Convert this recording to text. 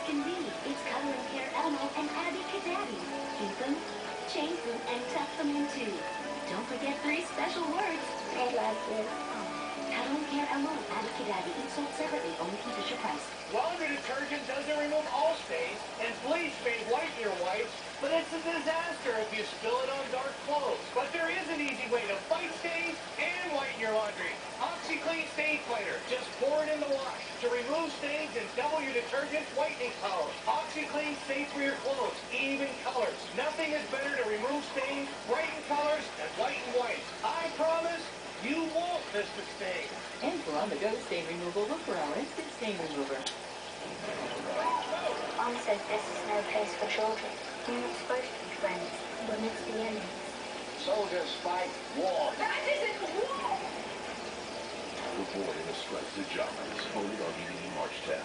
can be. It's Cuddle and Care Elmo and Abby Cadabby. Keep them, change them, and tuck them in too. Don't forget 3 special words. I love you. Cuddle and Care Elmo and Abby Cadabby. Each sold separately, only from Fisher-Price. Laundry detergent doesn't remove all stains, and bleach may whiten your whites, but it's a disaster if you spill it on dark clothes. But there is an easy way to fight stains and whiten your laundry. OxiClean Stain Fighter. Just pour it in the wash to remove stains and double your detergent's whitening power. OxiClean safe for your clothes, even colors. Nothing is better to remove stains, brighten colors, and whiten whites. I promise you won't miss the stain. And for on-the-go stain removal, look for our instant stain remover. Mom says this is no place for children. You're not supposed to be friends. We're meant to be enemies. Soldiers fight war. That isn't war! The Boy in a Striped Pajamas, only on DVD March 10th.